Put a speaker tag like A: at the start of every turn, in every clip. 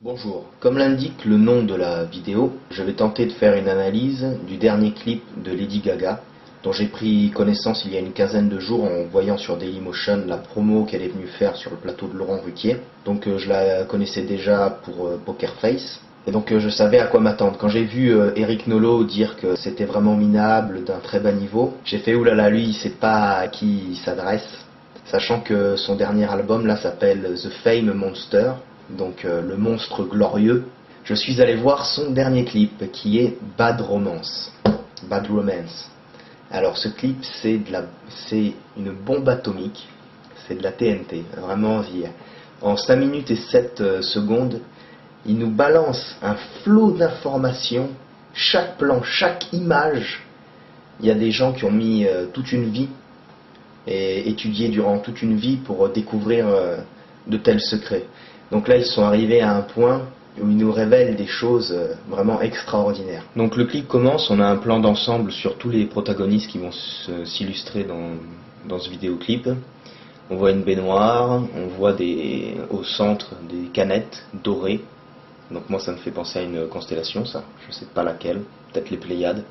A: Bonjour, comme l'indique le nom de la vidéo, je vais tenter de faire une analyse du dernier clip de Lady Gaga, dont j'ai pris connaissance il y a une quinzaine de jours en voyant sur Dailymotion la promo qu'elle est venue faire sur le plateau de Laurent Ruquier. Donc je la connaissais déjà pour Poker Face, et donc je savais à quoi m'attendre. Quand j'ai vu Eric Nolot dire que c'était vraiment minable, d'un très bas niveau, j'ai fait oulala, lui il sait pas à qui il s'adresse, sachant que son dernier album là s'appelle The Fame Monster, donc le monstre glorieux. Je suis allé voir son dernier clip qui est Bad Romance. Bad Romance. Alors ce clip c'est une bombe atomique, c'est de la TNT, vraiment. En 5 minutes et 7 secondes, il nous balance un flot d'informations, chaque plan, chaque image. Il y a des gens qui ont mis toute une vie et étudié durant toute une vie pour découvrir de tels secrets. Donc là, ils sont arrivés à un point où ils nous révèlent des choses vraiment extraordinaires. Donc le clip commence, on a un plan d'ensemble sur tous les protagonistes qui vont s'illustrer dans ce vidéoclip. On voit une baignoire, on voit au centre des canettes dorées. Donc moi ça me fait penser à une constellation, ça, je sais pas laquelle, peut-être les Pléiades.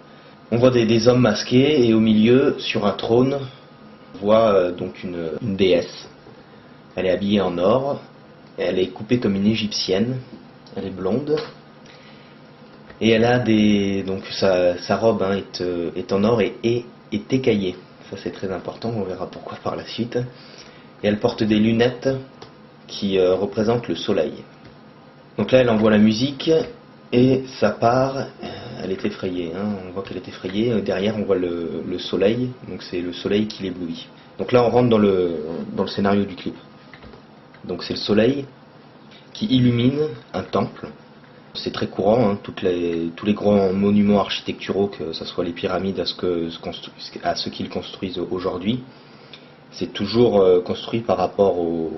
A: On voit des hommes masqués et au milieu, sur un trône, on voit donc une déesse. Elle est habillée en or. Elle est coupée comme une égyptienne, elle est blonde, et elle a donc sa robe est en or et est écaillée. Ça c'est très important, on verra pourquoi par la suite. Et elle porte des lunettes qui représentent le soleil. Donc là elle envoie la musique et ça part, elle est effrayée, on voit qu'elle est effrayée. Derrière on voit le soleil, donc c'est le soleil qui l'éblouit. Donc là on rentre dans le scénario du clip. Donc c'est le soleil qui illumine un temple. C'est très courant, tous les grands monuments architecturaux, que ce soit les pyramides à ce qu'ils construisent aujourd'hui, c'est toujours construit par rapport au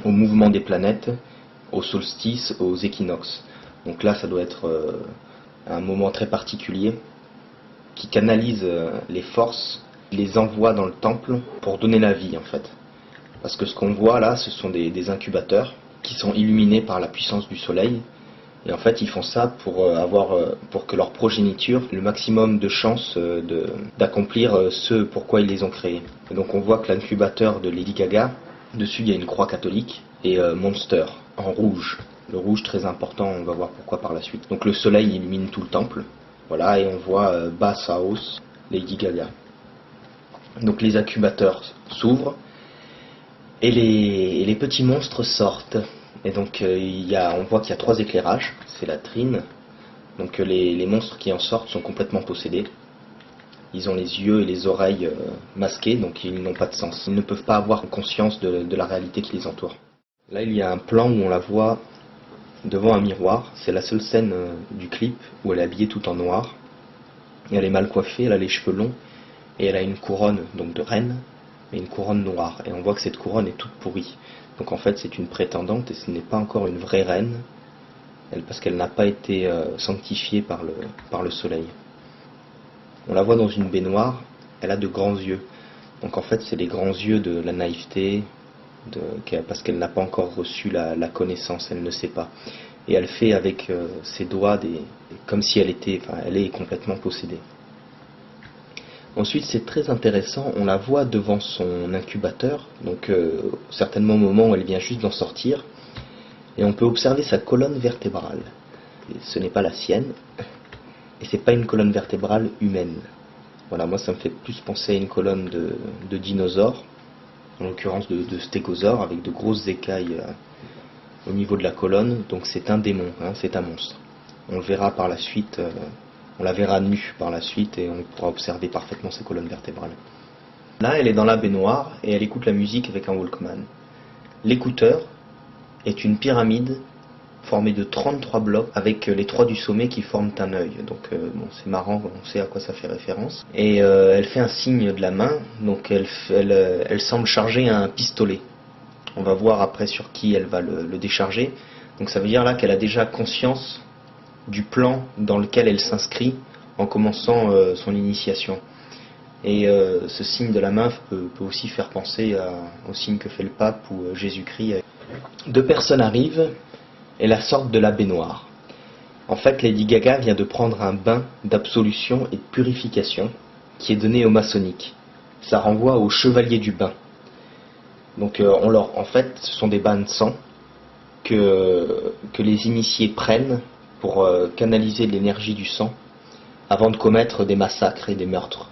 A: mouvement des planètes, au solstice, aux équinoxes. Donc là ça doit être un moment très particulier qui canalise les forces, les envoie dans le temple pour donner la vie en fait. Parce que ce qu'on voit là, ce sont des incubateurs qui sont illuminés par la puissance du soleil. Et en fait, ils font ça pour que leur progéniture ait le maximum de chances d'accomplir ce pourquoi ils les ont créés. Et donc on voit que l'incubateur de Lady Gaga, dessus il y a une croix catholique et Monster en rouge. Le rouge très important, on va voir pourquoi par la suite. Donc le soleil illumine tout le temple. Voilà, et on voit Bass House, Lady Gaga. Donc les incubateurs s'ouvrent. Et les petits monstres sortent. Et donc on voit qu'il y a 3 éclairages, c'est la trine. Donc les monstres qui en sortent sont complètement possédés. Ils ont les yeux et les oreilles masqués, donc ils n'ont pas de sens. Ils ne peuvent pas avoir conscience de la réalité qui les entoure. Là il y a un plan où on la voit devant un miroir. C'est la seule scène du clip où elle est habillée tout en noir. Et elle est mal coiffée, elle a les cheveux longs. Et elle a une couronne donc de reine. Et une couronne noire, et on voit que cette couronne est toute pourrie. Donc en fait c'est une prétendante et ce n'est pas encore une vraie reine, parce qu'elle n'a pas été sanctifiée par le soleil. On la voit dans une baignoire, elle a de grands yeux. Donc en fait c'est les grands yeux de la naïveté, parce qu'elle n'a pas encore reçu la connaissance, elle ne sait pas. Et elle fait avec ses doigts comme si elle est complètement possédée. Ensuite, c'est très intéressant, on la voit devant son incubateur, donc certainement au moment où elle vient juste d'en sortir, et on peut observer sa colonne vertébrale. Et ce n'est pas la sienne, et c'est pas une colonne vertébrale humaine. Voilà, moi ça me fait plus penser à une colonne de dinosaures, en l'occurrence de stégosaures, avec de grosses écailles au niveau de la colonne, donc c'est un démon, c'est un monstre. On le verra par la suite. On la verra nue par la suite et on pourra observer parfaitement ses colonnes vertébrales. Là, elle est dans la baignoire et elle écoute la musique avec un Walkman. L'écouteur est une pyramide formée de 33 blocs avec les 3 du sommet qui forment un œil. Donc c'est marrant, on sait à quoi ça fait référence. Et elle fait un signe de la main, donc elle semble charger un pistolet. On va voir après sur qui elle va le décharger. Donc ça veut dire là qu'elle a déjà conscience du plan dans lequel elle s'inscrit en commençant son initiation. Et ce signe de la main peut aussi faire penser au signe que fait le pape ou Jésus-Christ. 2 personnes arrivent est la sorte de la baignoire. En fait, Lady Gaga vient de prendre un bain d'absolution et de purification qui est donné aux maçonniques. Ça renvoie aux chevaliers du bain. Donc en fait, ce sont des bains de sang que les initiés prennent pour canaliser l'énergie du sang avant de commettre des massacres et des meurtres.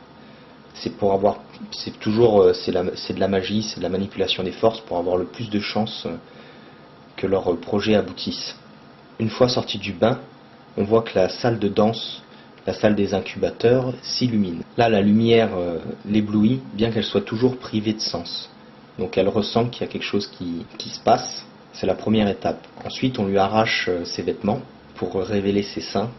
A: C'est de la magie, c'est de la manipulation des forces pour avoir le plus de chances que leur projet aboutisse. Une fois sortis du bain, on voit que la salle de danse, la salle des incubateurs, s'illumine. Là, la lumière l'éblouit, bien qu'elle soit toujours privée de sens. Donc elle ressent qu'il y a quelque chose qui se passe. C'est la première étape. Ensuite, on lui arrache ses vêtements pour révéler ses seins,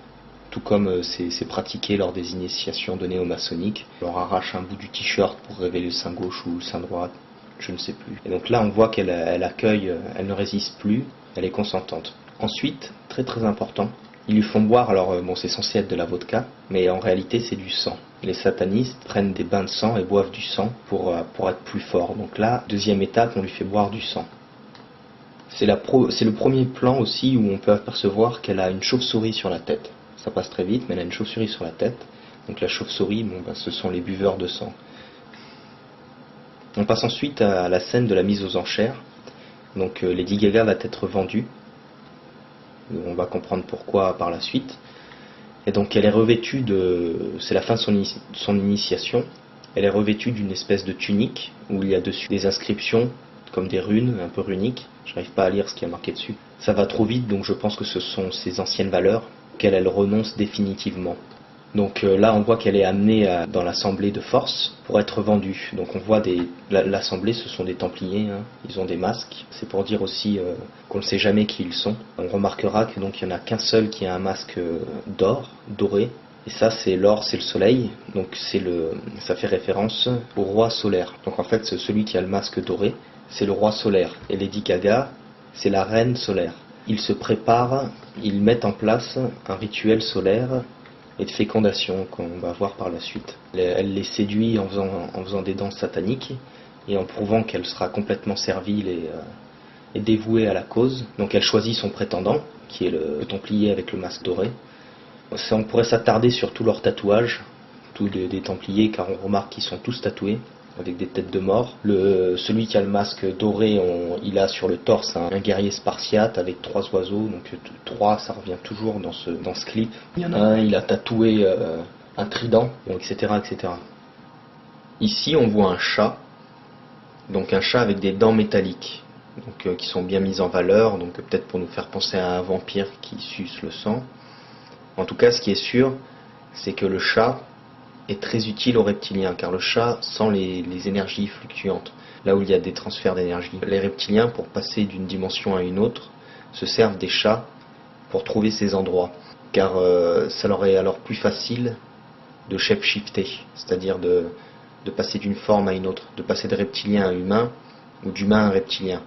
A: tout comme c'est pratiqué lors des initiations données aux maçonniques. On leur arrache un bout du t-shirt pour révéler le sein gauche ou le sein droit, je ne sais plus. Et donc là, on voit qu'elle accueille, elle ne résiste plus, elle est consentante. Ensuite, très très important, ils lui font boire, alors bon, c'est censé être de la vodka, mais en réalité c'est du sang. Les satanistes prennent des bains de sang et boivent du sang pour être plus forts. Donc là, deuxième étape, on lui fait boire du sang. C'est le premier plan aussi où on peut apercevoir qu'elle a une chauve-souris sur la tête. Ça passe très vite, mais elle a une chauve-souris sur la tête. Donc la chauve-souris, ce sont les buveurs de sang. On passe ensuite à la scène de la mise aux enchères. Donc Lady Gaga va être vendue. On va comprendre pourquoi par la suite. Et donc elle est revêtue c'est la fin de son initiation. Elle est revêtue d'une espèce de tunique où il y a dessus des inscriptions comme des runes, un peu runiques. Je n'arrive pas à lire ce qui est marqué dessus. Ça va trop vite, donc je pense que ce sont ses anciennes valeurs qu'elle renonce définitivement. Donc là, on voit qu'elle est amenée dans l'assemblée de force pour être vendue. Donc on voit l'assemblée, ce sont des Templiers, hein. Ils ont des masques. C'est pour dire aussi qu'on ne sait jamais qui ils sont. On remarquera que donc il n'y en a qu'un seul qui a un masque d'or, doré. Et ça, c'est l'or, c'est le soleil. Donc ça fait référence au roi solaire. Donc en fait, celui qui a le masque doré, c'est le roi solaire. Et Lady Gaga, c'est la reine solaire. Ils se préparent, ils mettent en place un rituel solaire et de fécondation qu'on va voir par la suite. Elle les séduit en faisant des danses sataniques et en prouvant qu'elle sera complètement servile et dévouée à la cause. Donc elle choisit son prétendant, qui est le Templier avec le masque doré. On pourrait s'attarder sur tous leurs tatouages, tous des Templiers, car on remarque qu'ils sont tous tatoués avec des têtes de mort. Celui qui a le masque doré, il a sur le torse un guerrier spartiate avec 3 oiseaux, donc 3, ça revient toujours dans ce clip. Il y en a un, il a tatoué un trident, etc., etc. Ici, on voit un chat, donc un chat avec des dents métalliques, donc qui sont bien mises en valeur, donc peut-être pour nous faire penser à un vampire qui suce le sang. En tout cas, ce qui est sûr, c'est que le chat est très utile aux reptiliens, car le chat sent les énergies fluctuantes, là où il y a des transferts d'énergie. Les reptiliens, pour passer d'une dimension à une autre, se servent des chats pour trouver ces endroits, car ça leur est alors plus facile de shape-shifter, c'est-à-dire de passer d'une forme à une autre, de passer de reptilien à humain, ou d'humain à reptilien.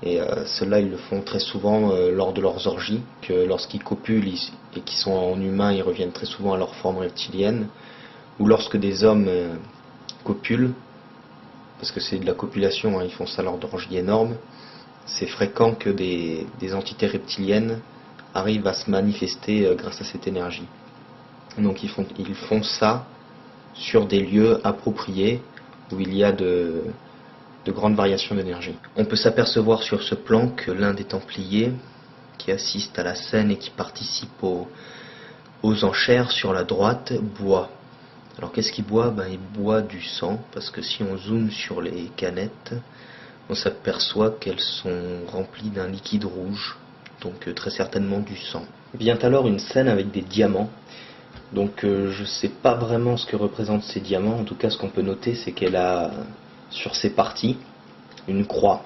A: Et ceux-là, ils le font très souvent lors de leurs orgies, que lorsqu'ils copulent et qu'ils sont en humain, ils reviennent très souvent à leur forme reptilienne, ou lorsque des hommes copulent, parce que c'est de la copulation, hein, ils font ça lors d'orgies énormes, c'est fréquent que des entités reptiliennes arrivent à se manifester grâce à cette énergie. Donc ils font ça sur des lieux appropriés où il y a de grandes variations d'énergie. On peut s'apercevoir sur ce plan que l'un des Templiers qui assiste à la scène et qui participe aux enchères sur la droite boit. Alors qu'est-ce qu'il boit? Il boit du sang, parce que si on zoome sur les canettes, on s'aperçoit qu'elles sont remplies d'un liquide rouge, donc très certainement du sang. Vient alors une scène avec des diamants. Donc je ne sais pas vraiment ce que représentent ces diamants. En tout cas, ce qu'on peut noter, c'est qu'elle a sur ses parties une croix,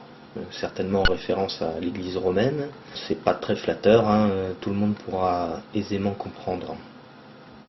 A: certainement en référence à l'église romaine. C'est pas très flatteur, hein, tout le monde pourra aisément comprendre.